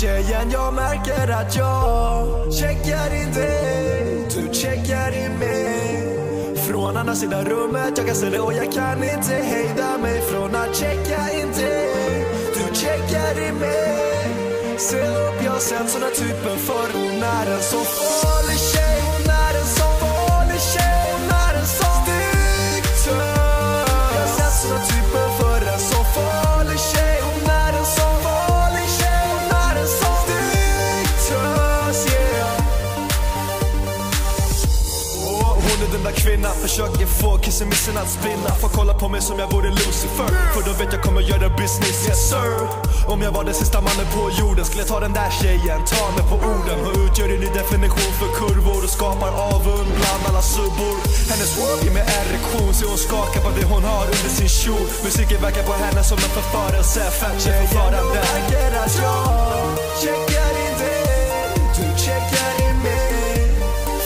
Tjejen, jag märker att jag checkar in dig, du checkar in mig. Från andra sidan rummet, jag kan se det och jag kan inte hejda mig från att checka in dig, du checkar in mig. Se upp, jag har sett såna typen förr. Hon är en så farlig tjej, hon är en så farlig tjej, hon är en så diktör. Jag har sett såna typen förr, en så farlig tjej, hon är en så farlig tjej, hon är en så diktör, yeah. Hon är den där kvinnan, försöker få kissemissen att spinna. Får kolla på mig som jag vore Lucifer, för då vet jag kommer göra business, yes sir. Om jag var den sista mannen på jorden skulle jag ta den där tjejen, ta mig på orden. Hon utgör en ny definition för kurvor och skapar avund bland alla subbor. Hennes walk ger mig erektion, så hon skakar på det hon har under sin kjol. Musiken verkar på henne som en förförelse, fett förförande. Jag märker att jag checkar in dig, du checkar in mig.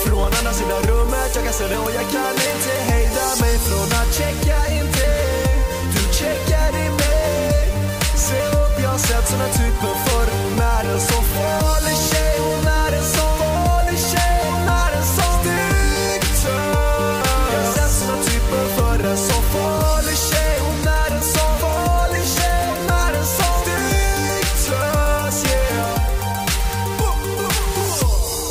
Från andra sidan rummet, jag kan se det och jag kan inte hejda mig från att checka in dig, du checkar in mig. Se upp, jag har sett såna typer förr. Hon är en så farlig tjej, hon är en så farlig tjej, hon är en så diktör. Jag har sett såna typer förr, en så farlig tjej, hon är en så farlig tjej, hon är en så diktör, yeah.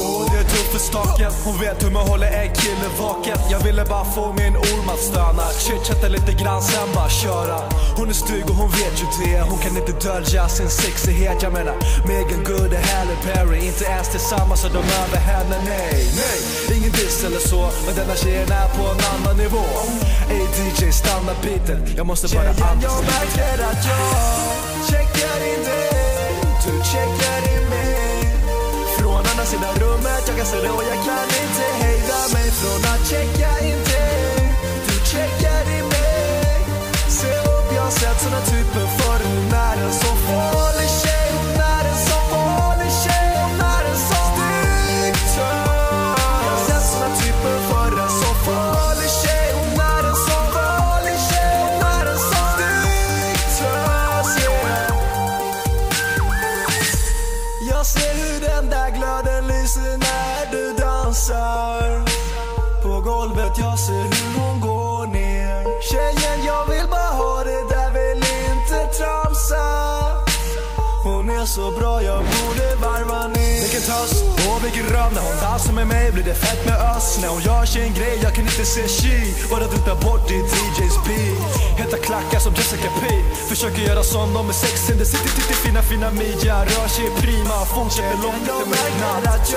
Och det är tufft för staken, hon vet hur man håller en kille vaken. Jag ville bara få min orm att stöna, chitchatta lite grann, sen bara köra. Hon är stygg och hon vet ju det, hon kan inte dölja sin sexighet. Jag menar, Megan Good och Halle Berry, inte ens tillsammans så de över henne, nej, nej. Ingen diss eller så, men denna tjejen är på en annan nivå. Ey DJ, stanna beaten, jag måste bara andas. Jag märker att jag checkar in dig, du checkar in mig. Från andra sidan rummet, jag kan se det och jag kan inte hejda mig från att checka in dig, du checkar in mig. Se upp, jag har sett såna typer förr. Hon är en så farlig tjej, hon är en så farlig tjej, hon är en så diktör. Jag har sett såna typer förr, en så farlig tjej, hon är en så farlig tjej, hon är en så diktör, yeah. Jag ser hur den där glöden lyser när du dansar på golvet, jag ser hur hon går ner. Tjejen, jag vill bara ha det där, vill inte tramsa. Hon är så bra, jag borde varva ner. Vilken tös, och vilken röv. När hon dansar med mig blir det fett med öss. När hon gör sin grej, jag kan inte se chi. Bara dutta bort i DJ's beat. Heta klackar som Jessica P. Försöker göra som de med sex in the city. Titti fina fina midja, rör sig prima. Fångköper långt efter midnatt.